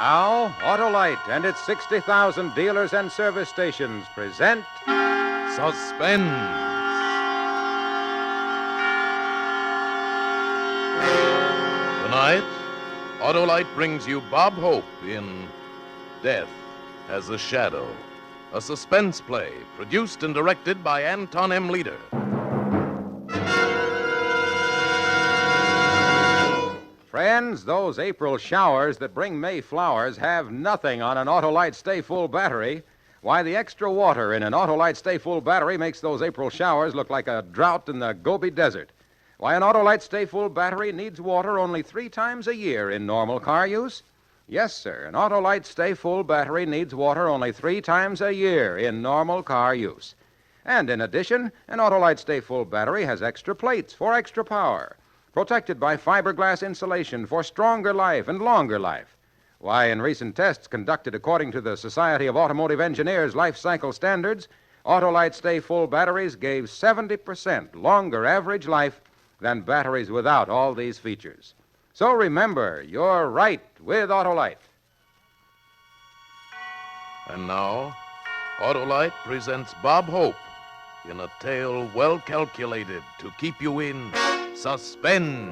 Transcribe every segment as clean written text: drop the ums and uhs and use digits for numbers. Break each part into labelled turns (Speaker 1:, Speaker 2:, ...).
Speaker 1: Now, Autolite and its 60,000 dealers and service stations present
Speaker 2: Suspense. Tonight, Autolite brings you Bob Hope in Death as a Shadow, a suspense play produced and directed by Anton M. Leader.
Speaker 1: Friends, those April showers that bring May flowers have nothing on an Autolite Stay Full battery. Why, the extra water in an Autolite Stay Full battery makes those April showers look like a drought in the Gobi Desert. Why, an Autolite Stay Full battery needs water only 3 times a year in normal car use. Yes, sir, an Autolite Stay Full battery needs water only 3 times a year in normal car use. And in addition, an Autolite Stay Full battery has extra plates for extra power, protected by fiberglass insulation for stronger life and longer life. Why, in recent tests conducted according to the Society of Automotive Engineers life cycle standards, Autolite Stay Full batteries gave 70% longer average life than batteries without all these features. So remember, you're right with Autolite.
Speaker 2: And now, Autolite presents Bob Hope in a tale well calculated to keep you in suspense.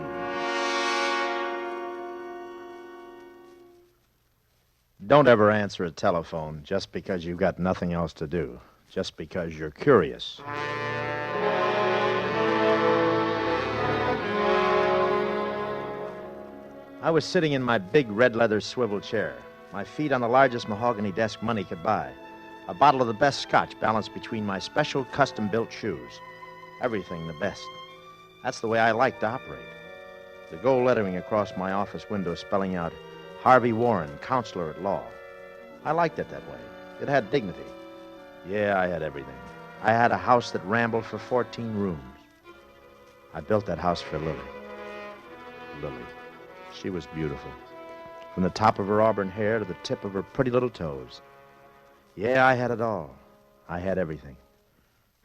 Speaker 3: Don't ever answer a telephone just because you've got nothing else to do, just because you're curious. I was sitting in my big red leather swivel chair, my feet on the largest mahogany desk money could buy, a bottle of the best scotch balanced between my special custom-built shoes. Everything the best. That's the way I like to operate. The gold lettering across my office window spelling out Harvey Warren, counselor at law. I liked it that way. It had dignity. Yeah, I had everything. I had a house that rambled for 14 rooms. I built that house for Lily. Lily. She was beautiful. From the top of her auburn hair to the tip of her pretty little toes. Yeah, I had it all. I had everything.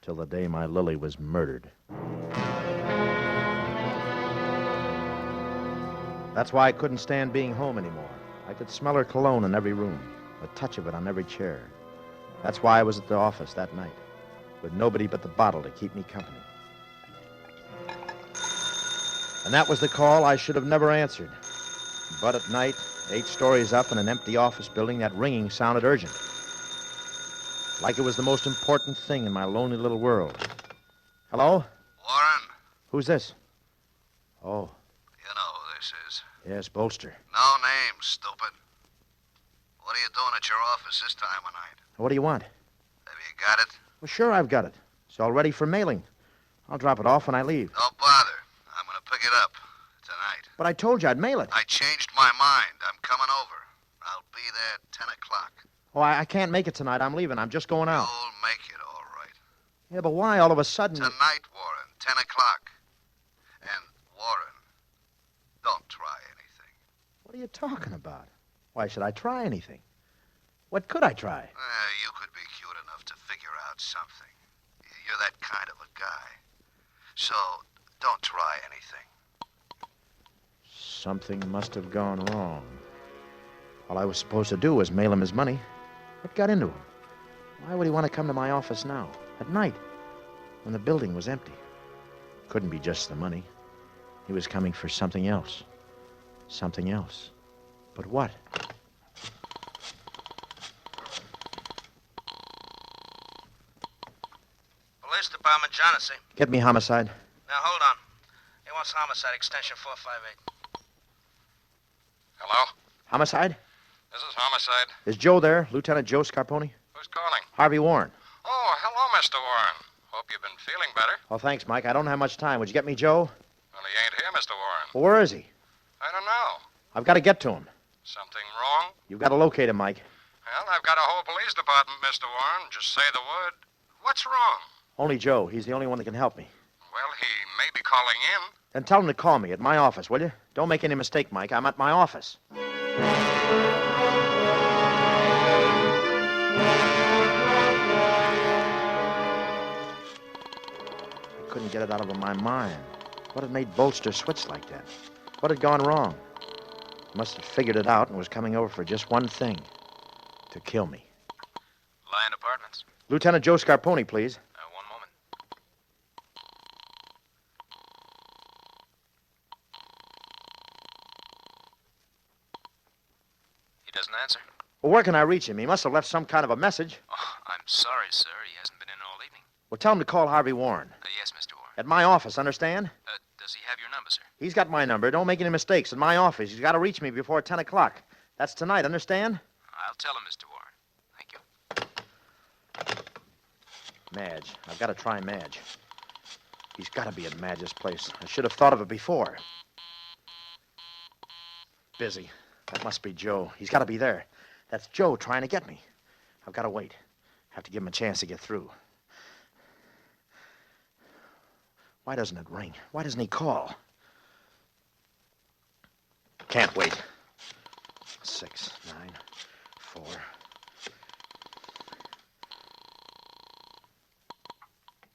Speaker 3: Till the day my Lily was murdered. That's why I couldn't stand being home anymore. I could smell her cologne in every room, the touch of it on every chair. That's why I was at the office that night, with nobody but the bottle to keep me company. And that was the call I should have never answered. But at night, 8 stories up in an empty office building, that ringing sounded urgent. Like it was the most important thing in my lonely little world. Hello?
Speaker 4: Warren?
Speaker 3: Who's this? Oh.
Speaker 4: You know who this is.
Speaker 3: Yes, Bolster.
Speaker 4: No name, stupid. What are you doing at your office this time of night?
Speaker 3: What do you want?
Speaker 4: Have you got it?
Speaker 3: Well, sure, I've got it. It's all ready for mailing. I'll drop it off when I leave.
Speaker 4: Don't bother. I'm going to pick it up tonight.
Speaker 3: But I told you I'd mail it.
Speaker 4: I changed my mind. I'm coming over. I'll be there at 10 o'clock.
Speaker 3: Oh, I can't make it tonight. I'm leaving. I'm just going out.
Speaker 4: You'll make it all right.
Speaker 3: Yeah, but why all of a sudden...
Speaker 4: Tonight, Warren, 10 o'clock. And, Warren, don't try anything.
Speaker 3: What are you talking about? Why should I try anything? What could I try?
Speaker 4: You could be cute enough to figure out something. You're that kind of a guy. So, don't try anything.
Speaker 3: Something must have gone wrong. All I was supposed to do was mail him his money. What got into him? Why would he want to come to my office now, at night, when the building was empty? Couldn't be just the money. He was coming for something else. Something else. But what?
Speaker 5: Police Department, Johnson.
Speaker 3: Get me homicide.
Speaker 5: Now, hold on. He wants homicide, extension 458.
Speaker 6: Hello?
Speaker 3: Homicide?
Speaker 6: This is Homicide.
Speaker 3: Is Joe there? Lieutenant Joe Scarponi?
Speaker 6: Who's calling?
Speaker 3: Harvey Warren.
Speaker 6: Oh, hello, Mr. Warren. Hope you've been feeling better.
Speaker 3: Oh, thanks, Mike. I don't have much time. Would you get me Joe?
Speaker 6: Well, he ain't here, Mr. Warren.
Speaker 3: Well, where is he?
Speaker 6: I don't know.
Speaker 3: I've got to get to him.
Speaker 6: Something wrong?
Speaker 3: You've got to locate him, Mike.
Speaker 6: Well, I've got a whole police department, Mr. Warren. Just say the word. What's wrong?
Speaker 3: Only Joe. He's the only one that can help me.
Speaker 6: Well, he may be calling in.
Speaker 3: Then tell him to call me at my office, will you? Don't make any mistake, Mike. I'm at my office. I couldn't get it out of my mind. What had made Bolster switch like that? What had gone wrong? Must have figured it out and was coming over for just one thing. To kill me.
Speaker 7: Lion Apartments.
Speaker 3: Lieutenant Joe Scarponi, please.
Speaker 7: One moment. He doesn't answer.
Speaker 3: Well, where can I reach him? He must have left some kind of a message.
Speaker 7: Oh, I'm sorry, sir. He hasn't been in all evening.
Speaker 3: Well, tell him to call Harvey Warren.
Speaker 7: Yes, Mr. Warren.
Speaker 3: At my office, understand?
Speaker 7: Does he have your number, sir?
Speaker 3: He's got my number. Don't make any mistakes. At my office. He's got to reach me before 10 o'clock. That's tonight, understand?
Speaker 7: I'll tell him, Mr. Warren. Thank you.
Speaker 3: Madge. I've got to try Madge. He's got to be at Madge's place. I should have thought of it before. Busy. That must be Joe. He's got to be there. That's Joe trying to get me. I've got to wait. Have to give him a chance to get through. Why doesn't it ring? Why doesn't he call? Can't wait. 6, 9, 4.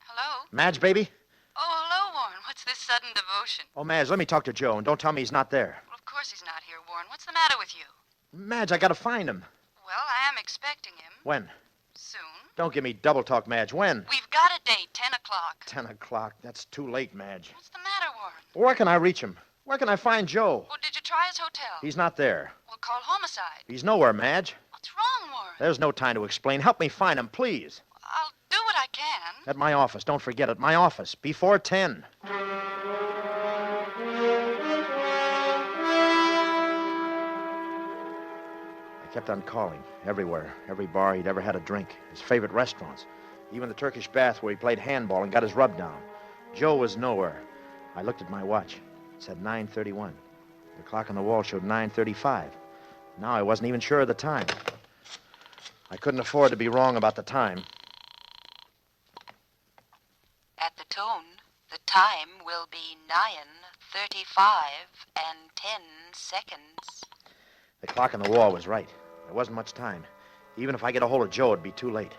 Speaker 8: Hello?
Speaker 3: Madge, baby?
Speaker 8: Oh, hello, Warren. What's this sudden devotion?
Speaker 3: Oh, Madge, let me talk to Joe, and don't tell me he's not there.
Speaker 8: Well, of course he's not here, Warren. What's the matter with you?
Speaker 3: Madge, I got to find him.
Speaker 8: Well, I am expecting him.
Speaker 3: When?
Speaker 8: Soon.
Speaker 3: Don't give me double talk, Madge. When?
Speaker 8: We've got a date, 10 o'clock.
Speaker 3: 10 o'clock. That's too late, Madge.
Speaker 8: What's the matter, Warren?
Speaker 3: Where can I reach him? Where can I find Joe?
Speaker 8: Well, did you try his hotel?
Speaker 3: He's not there.
Speaker 8: Well, call homicide.
Speaker 3: He's nowhere, Madge.
Speaker 8: What's wrong, Warren?
Speaker 3: There's no time to explain. Help me find him, please.
Speaker 8: I'll do what I can.
Speaker 3: At my office. Don't forget it. My office. Before 10. I kept on calling. Everywhere. Every bar he'd ever had a drink. His favorite restaurants. Even the Turkish bath where he played handball and got his rub down. Joe was nowhere. I looked at my watch. It said 9:31. The clock on the wall showed 9:35. Now I wasn't even sure of the time. I couldn't afford to be wrong about the time.
Speaker 8: At the tone, the time will be 9:35 and 10 seconds.
Speaker 3: The clock on the wall was right. There wasn't much time. Even if I get a hold of Joe, it'd be too late.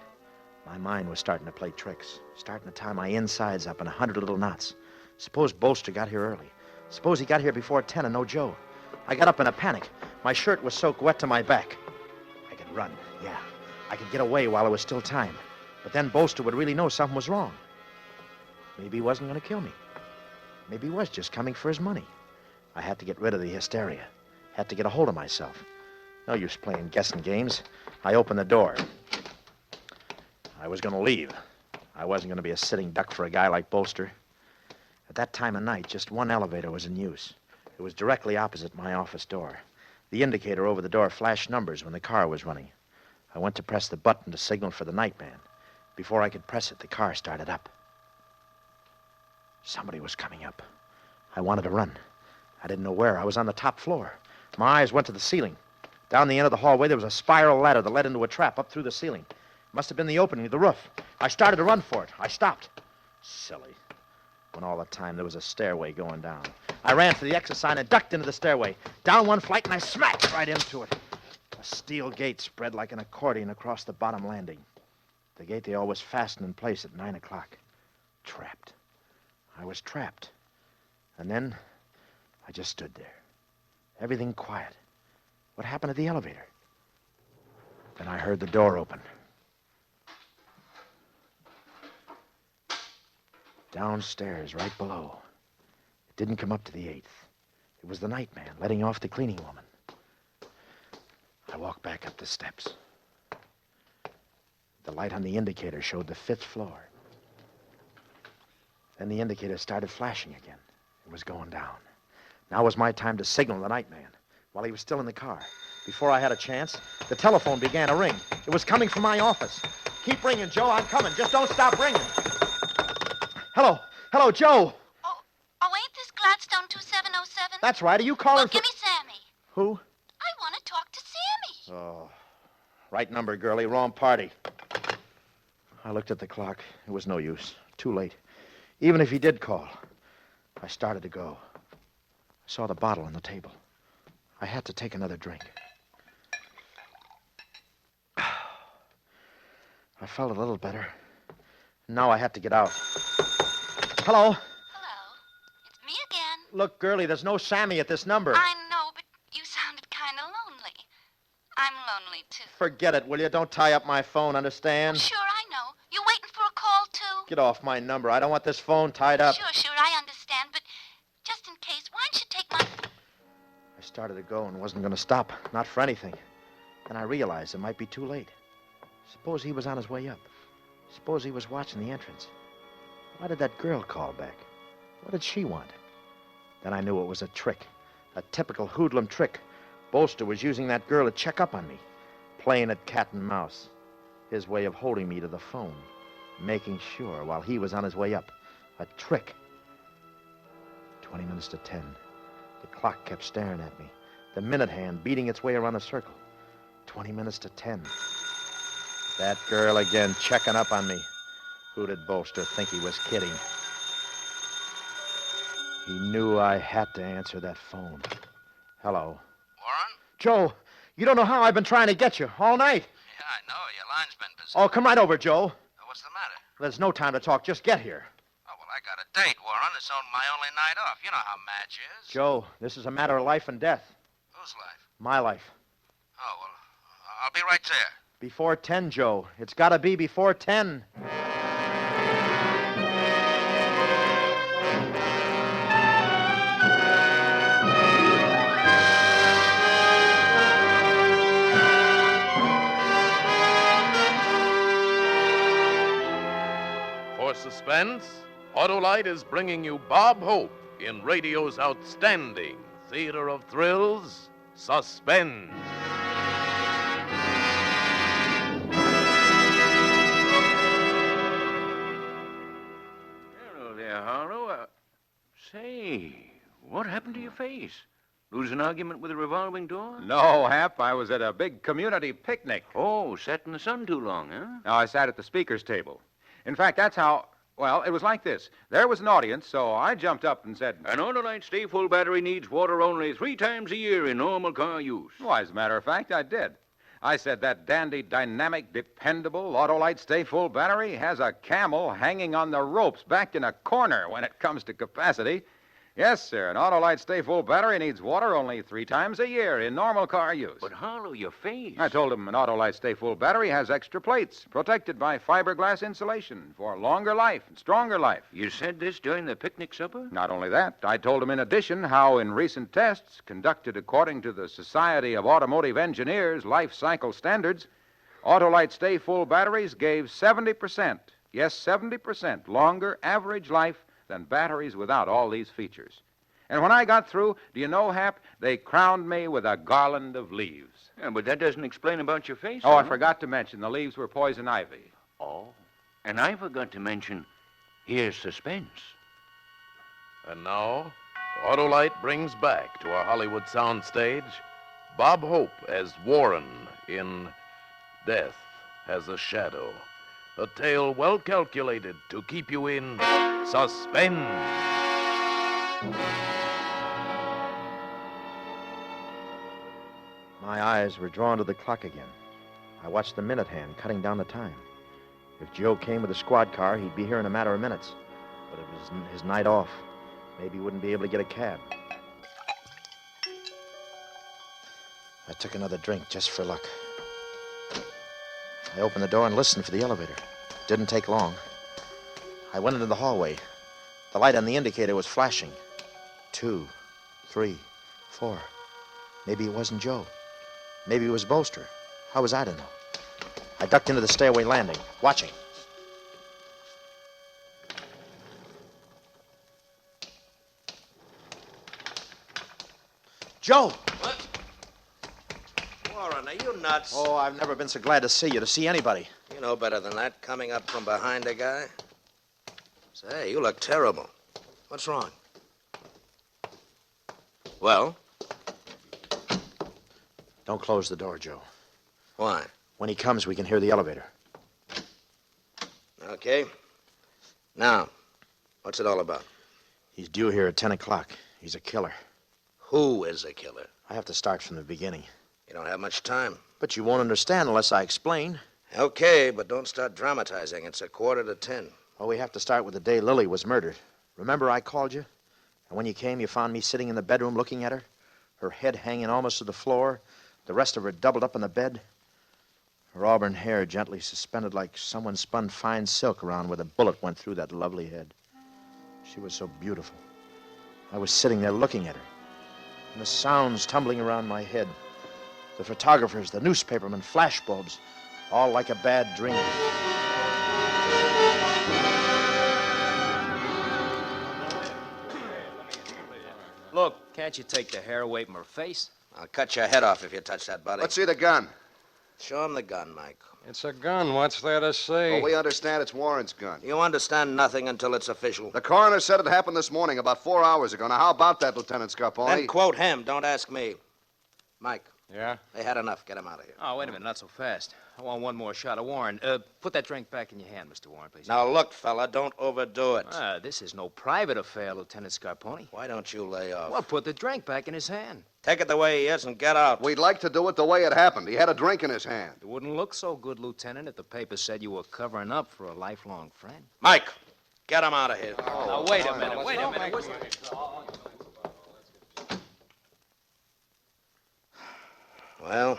Speaker 3: My mind was starting to play tricks, starting to tie my insides up in 100 little knots. Suppose Bolster got here early. Suppose he got here before 10 and no Joe. I got up in a panic. My shirt was soaked wet to my back. I could run, yeah. I could get away while it was still time. But then Bolster would really know something was wrong. Maybe he wasn't going to kill me. Maybe he was just coming for his money. I had to get rid of the hysteria. Had to get a hold of myself. No use playing guessing games. I opened the door. I was going to leave. I wasn't going to be a sitting duck for a guy like Bolster. At that time of night, just one elevator was in use. It was directly opposite my office door. The indicator over the door flashed numbers when the car was running. I went to press the button to signal for the nightman. Before I could press it, the car started up. Somebody was coming up. I wanted to run. I didn't know where. I was on the top floor. My eyes went to the ceiling. Down the end of the hallway, there was a spiral ladder that led into a trap up through the ceiling. It must have been the opening of the roof. I started to run for it. I stopped. Silly. When all the time there was a stairway going down. I ran for the exit sign and ducked into the stairway. Down one flight, and I smacked right into it. A steel gate spread like an accordion across the bottom landing. The gate they always fasten in place at 9 o'clock. Trapped. I was trapped. And then I just stood there. Everything quiet. What happened to the elevator? Then I heard the door open. Downstairs, right below. It didn't come up to the 8th. It was the nightman letting off the cleaning woman. I walked back up the steps. The light on the indicator showed the 5th floor. Then the indicator started flashing again. It was going down. Now was my time to signal the nightman while he was still in the car. Before I had a chance, the telephone began to ring. It was coming from my office. Keep ringing, Joe. I'm coming. Just don't stop ringing. Hello. Hello, Joe.
Speaker 9: Oh, ain't this Gladstone 2707?
Speaker 3: That's right. Are you calling
Speaker 9: Well,
Speaker 3: for...
Speaker 9: give me Sammy.
Speaker 3: Who?
Speaker 9: I want to talk to Sammy.
Speaker 3: Oh, right number, girlie. Wrong party. I looked at the clock. It was no use. Too late. Even if he did call, I started to go. I saw the bottle on the table. I had to take another drink. I felt a little better. Now I had to get out. Hello?
Speaker 9: Hello. It's me again.
Speaker 3: Look, girlie, there's no Sammy at this number.
Speaker 9: I know, but you sound to.
Speaker 3: Forget it, will you? Don't tie up my phone, understand?
Speaker 9: Sure, I know. You waiting for a call, too?
Speaker 3: Get off my number. I don't want this phone tied up.
Speaker 9: Sure, I understand, but just in case, why don't you take my...
Speaker 3: I started to go and wasn't going to stop. Not for anything. Then I realized it might be too late. Suppose he was on his way up. Suppose he was watching the entrance. Why did that girl call back? What did she want? Then I knew it was a trick. A typical hoodlum trick. Bolster was using that girl to check up on me. Playing at cat and mouse. His way of holding me to the phone. Making sure while he was on his way up. A trick. 20 minutes to 10. The clock kept staring at me. The minute hand beating its way around a circle. 20 minutes to 10. That girl again checking up on me. Who did Bolster think he was kidding? He knew I had to answer that phone. Hello.
Speaker 7: Warren?
Speaker 3: Joe, you don't know how I've been trying to get you all night.
Speaker 7: Yeah, I know. Your line's been busy.
Speaker 3: Oh, come right over, Joe.
Speaker 7: What's the matter?
Speaker 3: There's no time to talk. Just get here.
Speaker 7: Oh, well, I got a date, Warren. It's my only night off. You know how Madge is.
Speaker 3: Joe, this is a matter of life and death.
Speaker 7: Whose life?
Speaker 3: My life.
Speaker 7: Oh, well, I'll be right there.
Speaker 3: Before 10, Joe. It's got to be before 10.
Speaker 2: For Suspense, Autolite is bringing you Bob Hope in radio's outstanding theater of thrills, Suspense.
Speaker 10: Hello there, Harlow. Say, what happened to your face? Lose an argument with a revolving door?
Speaker 1: No, Hap. I was at a big community picnic.
Speaker 10: Oh, sat in the sun too long, huh?
Speaker 1: No, I sat at the speaker's table. In fact, that's how... Well, it was like this. There was an audience, so I jumped up and said...
Speaker 10: An Autolite Stay Full battery needs water only 3 times a year in normal car use.
Speaker 1: Why, as a matter of fact, I did. I said that dandy, dynamic, dependable Autolite Stay Full battery has a camel hanging on the ropes back in a corner when it comes to capacity. Yes, sir, an Autolite Stay Full battery needs water only 3 times a year in normal car use.
Speaker 10: But, Harlow, your face...
Speaker 1: I told him an Autolite Stay Full battery has extra plates protected by fiberglass insulation for longer life and stronger life.
Speaker 10: You said this during the picnic supper?
Speaker 1: Not only that, I told him in addition how in recent tests conducted according to the Society of Automotive Engineers life cycle standards, Autolite Stay Full batteries gave 70%, yes, 70% longer average life than batteries without all these features. And when I got through, do you know, Hap, they crowned me with a garland of leaves.
Speaker 10: Yeah, but that doesn't explain about your face.
Speaker 1: Oh, I
Speaker 10: huh?
Speaker 1: forgot to mention the leaves were poison ivy.
Speaker 10: Oh, and I forgot to mention, here's Suspense.
Speaker 2: And now, Autolite brings back to our Hollywood soundstage Bob Hope as Warren in Death Has a Shadow. A tale well calculated to keep you in suspense.
Speaker 3: My eyes were drawn to the clock again. I watched the minute hand cutting down the time. If Joe came with a squad car, he'd be here in a matter of minutes. But it was his night off. Maybe he wouldn't be able to get a cab. I took another drink just for luck. I opened the door and listened for the elevator. Didn't take long. I went into the hallway. The light on the indicator was flashing. 2, 3, 4. Maybe it wasn't Joe. Maybe it was Bolster. How was I to know? I ducked into the stairway landing, watching. Joe!
Speaker 5: What? Warren, are you nuts?
Speaker 3: Oh, I've never been so glad to see you, to see anybody.
Speaker 5: You know better than that, coming up from behind a guy. Say, you look terrible. What's wrong? Well?
Speaker 3: Don't close the door, Joe.
Speaker 5: Why?
Speaker 3: When he comes, we can hear the elevator.
Speaker 5: Okay. Now, what's it all about?
Speaker 3: He's due here at 10 o'clock. He's a killer.
Speaker 5: Who is a killer?
Speaker 3: I have to start from the beginning.
Speaker 5: You don't have much time.
Speaker 3: But you won't understand unless I explain.
Speaker 5: Okay, but don't start dramatizing. It's 9:45.
Speaker 3: Well, we have to start with the day Lily was murdered. Remember I called you? And when you came, you found me sitting in the bedroom looking at her? Her head hanging almost to the floor, the rest of her doubled up in the bed? Her auburn hair gently suspended like someone spun fine silk around where the bullet went through that lovely head. She was so beautiful. I was sitting there looking at her, and the sounds tumbling around my head. The photographers, the newspapermen, flashbulbs, all like a bad dream.
Speaker 11: Look, can't you take the hair away from her face?
Speaker 5: I'll cut your head off if you touch that body.
Speaker 4: Let's see the gun.
Speaker 5: Show him the gun, Mike.
Speaker 6: It's a gun. What's there to say?
Speaker 4: Well, we understand it's Warren's gun.
Speaker 5: You understand nothing until it's official.
Speaker 4: The coroner said it happened this morning, about 4 hours ago. Now, how about that, Lieutenant Scarponi?
Speaker 5: Then quote him. Don't ask me. Mike.
Speaker 6: Yeah?
Speaker 5: They had enough. Get him out of here.
Speaker 11: Oh, wait a minute. Not so fast. I want one more shot of Warren. Put that drink back in your hand, Mr. Warren, please.
Speaker 5: Now, look, fella, don't overdo it.
Speaker 11: This is no private affair, Lieutenant Scarponi.
Speaker 5: Why don't you lay off?
Speaker 11: Well, put the drink back in his hand.
Speaker 5: Take it the way he is and get out.
Speaker 4: We'd like to do it the way it happened. He had a drink in his hand.
Speaker 11: It wouldn't look so good, Lieutenant, if the paper said you were covering up for a lifelong friend.
Speaker 5: Mike, get him out of here.
Speaker 11: Now, wait a minute. Wait a minute.
Speaker 5: Well,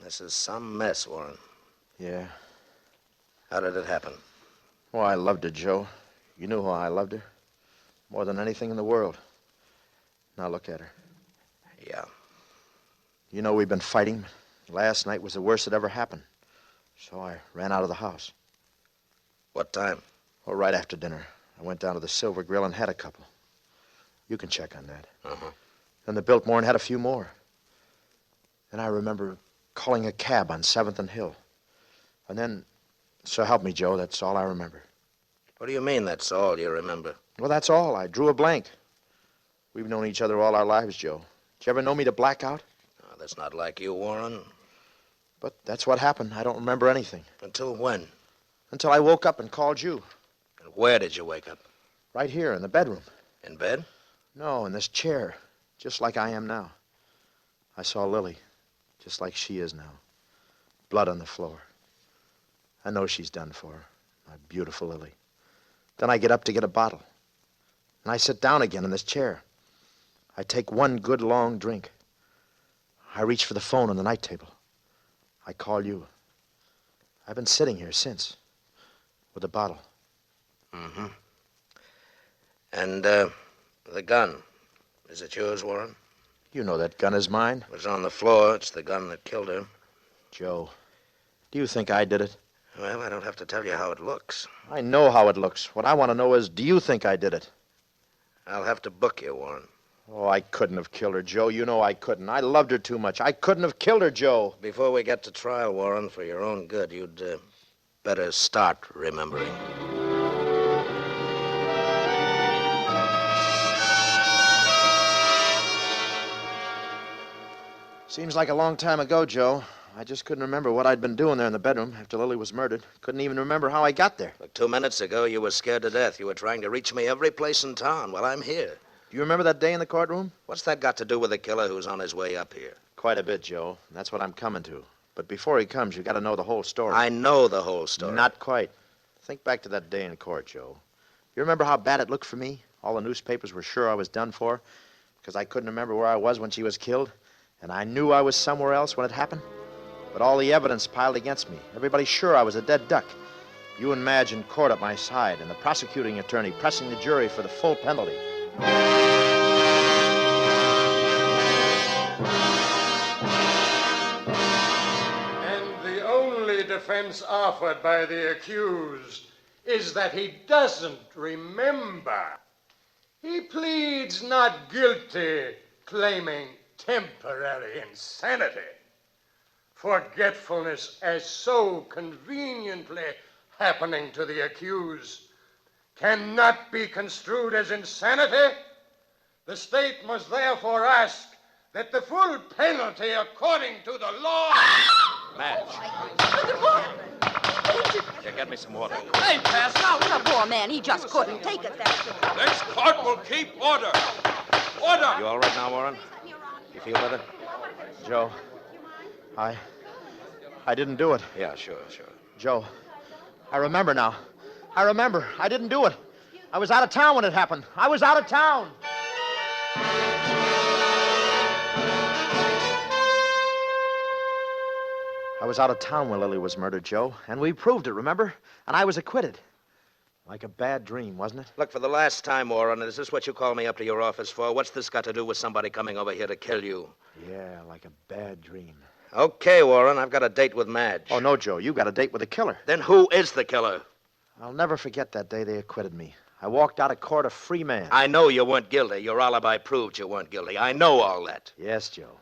Speaker 5: this is some mess, Warren.
Speaker 3: Yeah.
Speaker 5: How did it happen?
Speaker 3: Oh, I loved her, Joe. You knew how I loved her. More than anything in the world. Now look at her.
Speaker 5: Yeah.
Speaker 3: You know we've been fighting. Last night was the worst that ever happened. So I ran out of the house.
Speaker 5: What time?
Speaker 3: Well, right after dinner. I went down to the Silver Grill and had a couple. You can check on that.
Speaker 5: Uh-huh.
Speaker 3: Then the Biltmore and had a few more. And I remember calling a cab on 7th and Hill. And then, so help me, Joe, that's all I remember.
Speaker 5: What do you mean that's all you remember?
Speaker 3: Well, that's all. I drew a blank. We've known each other all our lives, Joe. Did you ever know me to black out?
Speaker 5: Oh, that's not like you, Warren.
Speaker 3: But that's what happened. I don't remember anything.
Speaker 5: Until when?
Speaker 3: Until I woke up and called you.
Speaker 5: And where did you wake up?
Speaker 3: Right here in the bedroom.
Speaker 5: In bed?
Speaker 3: No, in this chair. Just like I am now. I saw Lily. Just like she is now. Blood on the floor. I know she's done for. My beautiful Lily. Then I get up to get a bottle. And I sit down again in this chair. I take one good long drink. I reach for the phone on the night table. I call you. I've been sitting here since. With a bottle.
Speaker 5: Mm-hmm. And, the gun. Is it yours, Warren?
Speaker 3: You know that gun is mine.
Speaker 5: It was on the floor. It's the gun that killed her.
Speaker 3: Joe, do you think I did it?
Speaker 5: Well, I don't have to tell you how it looks.
Speaker 3: I know how it looks. What I want to know is, do you think I did it?
Speaker 5: I'll have to book you, Warren.
Speaker 3: Oh, I couldn't have killed her, Joe. You know I couldn't. I loved her too much. I couldn't have killed her, Joe.
Speaker 5: Before we get to trial, Warren, for your own good, you'd better start remembering.
Speaker 3: Seems like a long time ago, Joe. I just couldn't remember what I'd been doing there in the bedroom after Lily was murdered. Couldn't even remember how I got there.
Speaker 5: Look, 2 minutes ago, you were scared to death. You were trying to reach me every place in town. Well, I'm here.
Speaker 3: Do you remember that day in the courtroom?
Speaker 5: What's that got to do with the killer who's on his way up here?
Speaker 3: Quite a bit, Joe. That's what I'm coming to. But before he comes, you got to know the whole story.
Speaker 5: I know the whole story.
Speaker 3: Not quite. Think back to that day in court, Joe. You remember how bad it looked for me? All the newspapers were sure I was done for because I couldn't remember where I was when she was killed, and I knew I was somewhere else when it happened. But all the evidence piled against me. Everybody's sure I was a dead duck. You and Madge in court at my side, and the prosecuting attorney pressing the jury for the full penalty.
Speaker 6: And the only defense offered by the accused is that he doesn't remember. He pleads not guilty, claiming temporary insanity. Forgetfulness as so conveniently happening to the accused cannot be construed as insanity. The state must therefore ask that the full penalty according to the law...
Speaker 11: Madge. Yeah, get me some water.
Speaker 12: Hey, pass out. The poor man, he just couldn't take it that.
Speaker 6: This court will keep order. Order!
Speaker 5: You all right now, Warren? You feel better?
Speaker 3: Joe, I didn't do it.
Speaker 5: Yeah, sure.
Speaker 3: Joe, I remember now. I remember. I didn't do it. I was out of town when it happened. I was out of town. I was out of town when Lily was murdered, Joe, and we proved it, remember? And I was acquitted. Like a bad dream, wasn't it?
Speaker 5: Look, for the last time, Warren, is this what you called me up to your office for? What's this got to do with somebody coming over here to kill you?
Speaker 3: Yeah, like a bad dream.
Speaker 5: Okay, Warren, I've got a date with Madge.
Speaker 3: Oh, no, Joe, you got a date with the killer.
Speaker 5: Then who is the killer?
Speaker 3: I'll never forget that day they acquitted me. I walked out of court a free man.
Speaker 5: I know you weren't guilty. Your alibi proved you weren't guilty. I know all that.
Speaker 3: Yes, Joe,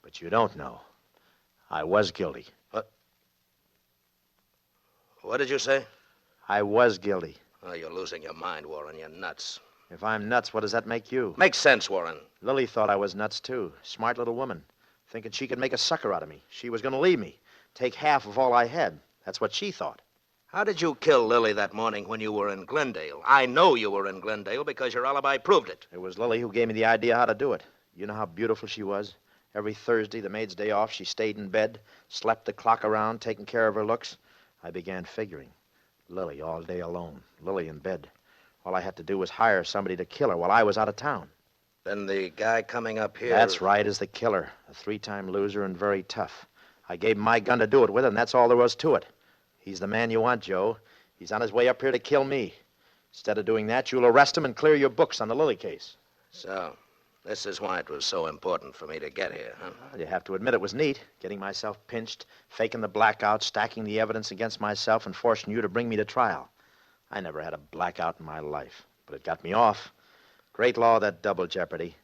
Speaker 3: but you don't know. I was guilty.
Speaker 5: What did you say?
Speaker 3: I was guilty.
Speaker 5: Oh, you're losing your mind, Warren. You're nuts.
Speaker 3: If I'm nuts, what does that make you?
Speaker 5: Makes sense, Warren.
Speaker 3: Lily thought I was nuts, too. Smart little woman. Thinking she could make a sucker out of me. She was going to leave me. Take half of all I had. That's what she thought.
Speaker 5: How did you kill Lily that morning when you were in Glendale? I know you were in Glendale because your alibi proved it.
Speaker 3: It was Lily who gave me the idea how to do it. You know how beautiful she was? Every Thursday, the maid's day off, she stayed in bed, slept the clock around, taking care of her looks. I began figuring. Lily all day alone. Lily in bed. All I had to do was hire somebody to kill her while I was out of town.
Speaker 5: Then the guy coming up here...
Speaker 3: That's right, is the killer. A 3-time loser and very tough. I gave him my gun to do it with, and that's all there was to it. He's the man you want, Joe. He's on his way up here to kill me. Instead of doing that, you'll arrest him and clear your books on the Lily case.
Speaker 5: So, this is why it was so important for me to get here, huh?
Speaker 3: Well, you have to admit it was neat, getting myself pinched, faking the blackout, stacking the evidence against myself, and forcing you to bring me to trial. I never had a blackout in my life, but it got me off. Great law, that double jeopardy.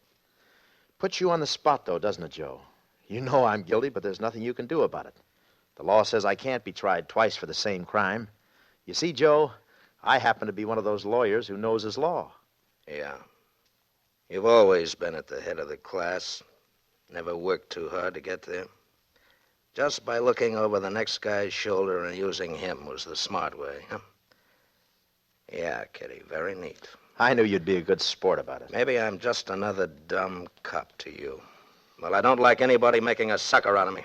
Speaker 3: Puts you on the spot, though, doesn't it, Joe? You know I'm guilty, but there's nothing you can do about it. The law says I can't be tried twice for the same crime. You see, Joe, I happen to be one of those lawyers who knows his law.
Speaker 5: Yeah. You've always been at the head of the class. Never worked too hard to get there. Just by looking over the next guy's shoulder and using him was the smart way, huh? Yeah, Kitty, very neat.
Speaker 3: I knew you'd be a good sport about it.
Speaker 5: Maybe I'm just another dumb cop to you. Well, I don't like anybody making a sucker out of me.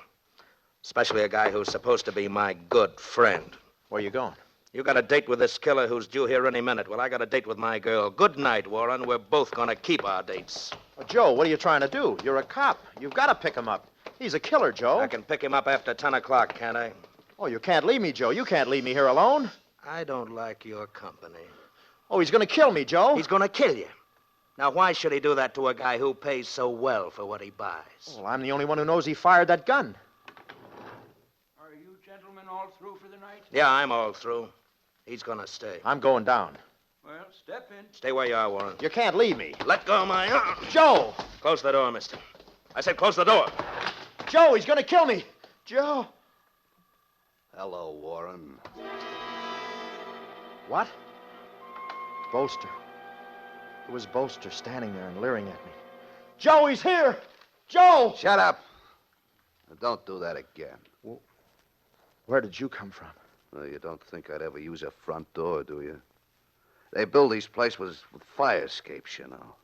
Speaker 5: Especially a guy who's supposed to be my good friend.
Speaker 3: Where you going?
Speaker 5: You got a date with this killer who's due here any minute. Well, I got a date with my girl. Good night, Warren. We're both gonna keep our dates.
Speaker 3: Oh, Joe, what are you trying to do? You're a cop. You've got to pick him up. He's a killer, Joe.
Speaker 5: I can pick him up after 10 o'clock, can't I?
Speaker 3: Oh, you can't leave me, Joe. You can't leave me here alone.
Speaker 5: I don't like your company.
Speaker 3: Oh, he's going to kill me, Joe.
Speaker 5: He's gonna kill you. Now, why should he do that to a guy who pays so well for what he buys?
Speaker 3: Well, I'm the only one who knows he fired that gun.
Speaker 10: Are you gentlemen all through for the night?
Speaker 5: Yeah, I'm all through. He's gonna stay.
Speaker 3: I'm going down.
Speaker 10: Well, step in.
Speaker 5: Stay where you are, Warren.
Speaker 3: You can't leave me.
Speaker 5: Let go of my arm.
Speaker 3: Joe!
Speaker 5: Close the door, mister. I said close the door.
Speaker 3: Joe, he's going to kill me. Joe.
Speaker 4: Hello, Warren.
Speaker 3: What? Bolster. It was Bolster standing there and leering at me. Joe, he's here! Joe!
Speaker 4: Shut up. Now, don't do that again.
Speaker 3: Well, where did you come from?
Speaker 4: Well, you don't think I'd ever use a front door, do you? They build these places with fire escapes, you know.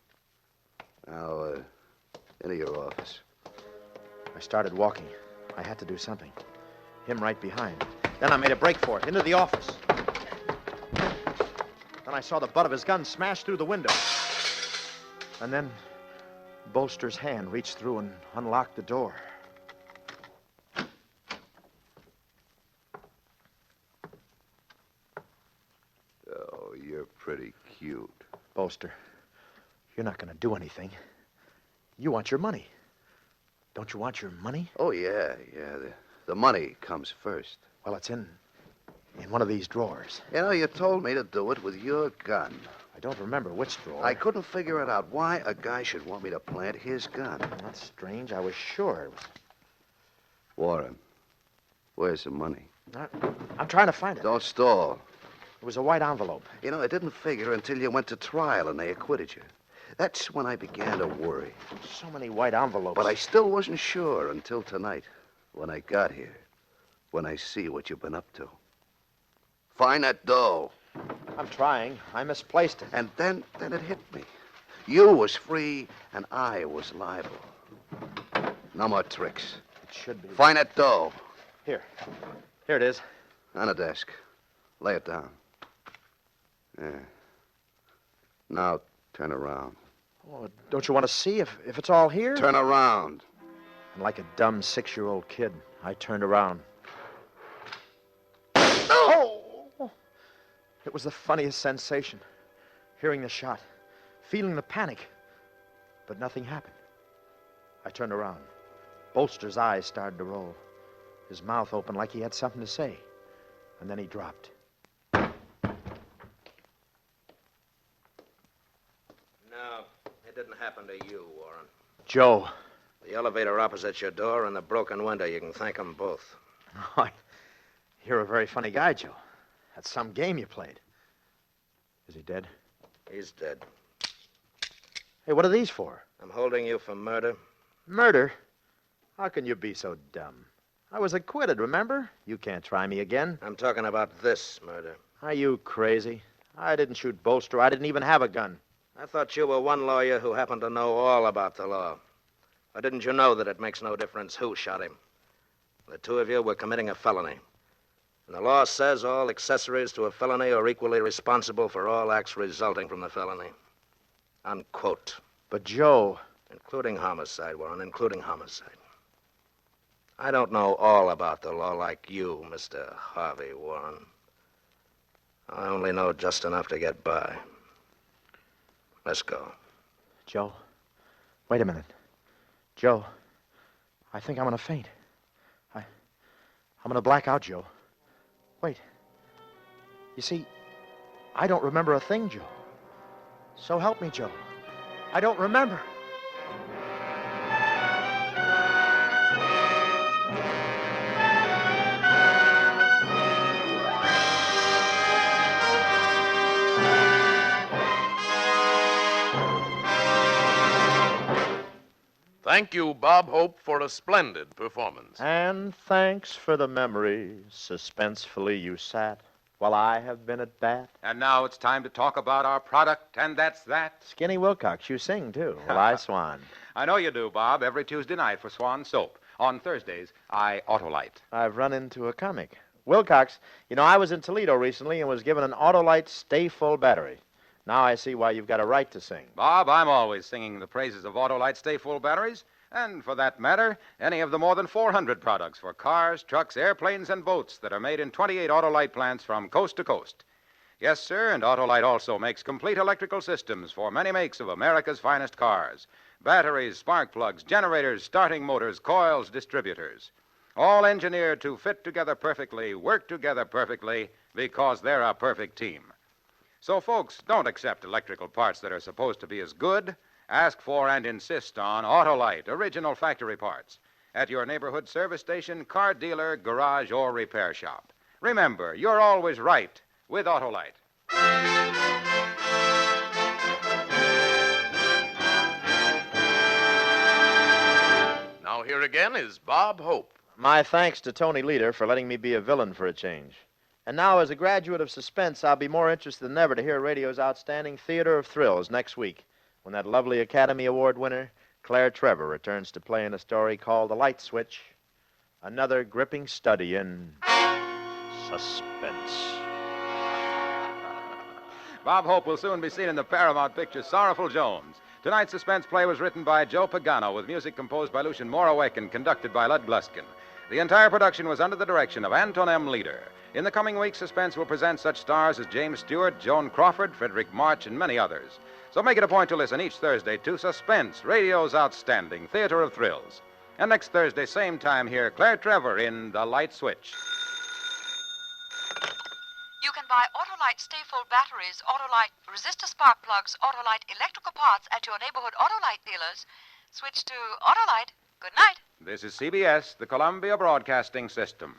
Speaker 4: Now, into your office.
Speaker 3: I started walking. I had to do something. Him right behind. Then I made a break for it, into the office. Then I saw the butt of his gun smash through the window. And then Bolster's hand reached through and unlocked the door.
Speaker 4: Oh, you're pretty cute.
Speaker 3: Bolster, you're not going to do anything. You want your money. Don't you want your money?
Speaker 4: Oh, yeah. The money comes first.
Speaker 3: Well, it's in one of these drawers.
Speaker 4: You know, you told me to do it with your gun.
Speaker 3: I don't remember which drawer.
Speaker 4: I couldn't figure it out why a guy should want me to plant his gun.
Speaker 3: That's strange. I was sure it was...
Speaker 4: Warren, where's the money?
Speaker 3: I'm trying to find it.
Speaker 4: Don't stall.
Speaker 3: It was a white envelope.
Speaker 4: You know, I didn't figure until you went to trial and they acquitted you. That's when I began to worry.
Speaker 3: So many white envelopes.
Speaker 4: But I still wasn't sure until tonight, when I got here, when I see what you've been up to. Find that dough.
Speaker 3: I'm trying. I misplaced it.
Speaker 4: And then it hit me. You was free, and I was liable. No more tricks.
Speaker 3: It should be.
Speaker 4: Find that dough.
Speaker 3: Here it is.
Speaker 4: On the desk. Lay it down. Yeah. Now, turn around.
Speaker 3: Oh, don't you want to see if it's all here?
Speaker 4: Turn around.
Speaker 3: And like a dumb 6-year-old kid, I turned around. It was the funniest sensation. Hearing the shot, feeling the panic. But nothing happened. I turned around. Bolster's eyes started to roll. His mouth opened like he had something to say. And then he dropped.
Speaker 5: No, it didn't happen to you, Warren.
Speaker 3: Joe.
Speaker 5: The elevator opposite your door and the broken window. You can thank them both.
Speaker 3: Oh, you're a very funny guy, Joe. That's some game you played. Is he dead?
Speaker 5: He's dead.
Speaker 3: Hey, what are these for?
Speaker 5: I'm holding you for murder.
Speaker 3: Murder? How can you be so dumb? I was acquitted, remember? You can't try me again.
Speaker 5: I'm talking about this murder.
Speaker 3: Are you crazy? I didn't shoot Bolster. I didn't even have a gun.
Speaker 5: I thought you were one lawyer who happened to know all about the law. Or didn't you know that it makes no difference who shot him? The two of you were committing a felony. And the law says all accessories to a felony are equally responsible for all acts resulting from the felony. Unquote.
Speaker 3: But, Joe...
Speaker 5: Including homicide, Warren, including homicide. I don't know all about the law like you, Mr. Harvey Warren. I only know just enough to get by. Let's go.
Speaker 3: Joe, wait a minute. Joe, I think I'm going to faint. I'm going to black out, Joe. Wait. You see, I don't remember a thing, Joe. So help me, Joe. I don't remember.
Speaker 2: Thank you, Bob Hope, for a splendid performance.
Speaker 3: And thanks for the memories. Suspensefully you sat while I have been at bat.
Speaker 1: And now it's time to talk about our product, and that's that.
Speaker 3: Skinny Wilcox, you sing, too. Well, I Swan.
Speaker 1: I know you do, Bob, every Tuesday night for Swan Soap. On Thursdays, I Autolite.
Speaker 3: I've run into a comic. Wilcox, you know, I was in Toledo recently and was given an Autolite Stay Full battery. Now I see why you've got a right to sing.
Speaker 1: Bob, I'm always singing the praises of Autolite Stay Full batteries, and for that matter, any of the more than 400 products for cars, trucks, airplanes, and boats that are made in 28 Autolite plants from coast to coast. Yes, sir, and Autolite also makes complete electrical systems for many makes of America's finest cars. Batteries, spark plugs, generators, starting motors, coils, distributors. All engineered to fit together perfectly, work together perfectly, because they're a perfect team. So, folks, don't accept electrical parts that are supposed to be as good. Ask for and insist on Autolite, original factory parts, at your neighborhood service station, car dealer, garage, or repair shop. Remember, you're always right with Autolite.
Speaker 2: Now here again is Bob Hope.
Speaker 3: My thanks to Tony Leader for letting me be a villain for a change. And now, as a graduate of Suspense, I'll be more interested than ever to hear radio's outstanding Theater of Thrills next week, when that lovely Academy Award winner, Claire Trevor, returns to play in a story called The Light Switch, another gripping study in suspense.
Speaker 1: Bob Hope will soon be seen in the Paramount picture Sorrowful Jones. Tonight's suspense play was written by Joe Pagano, with music composed by Lucien Moraweck and conducted by Lud Gluskin. The entire production was under the direction of Anton M. Leader. In the coming weeks, Suspense will present such stars as James Stewart, Joan Crawford, Frederick March, and many others. So make it a point to listen each Thursday to Suspense, radio's outstanding Theater of Thrills. And next Thursday, same time here, Claire Trevor in The Light Switch.
Speaker 8: You can buy Autolite Stay Full batteries, Autolite resistor spark plugs, Autolite electrical parts at your neighborhood Autolite dealers. Switch to Autolite. Good night.
Speaker 1: This is CBS, the Columbia Broadcasting System.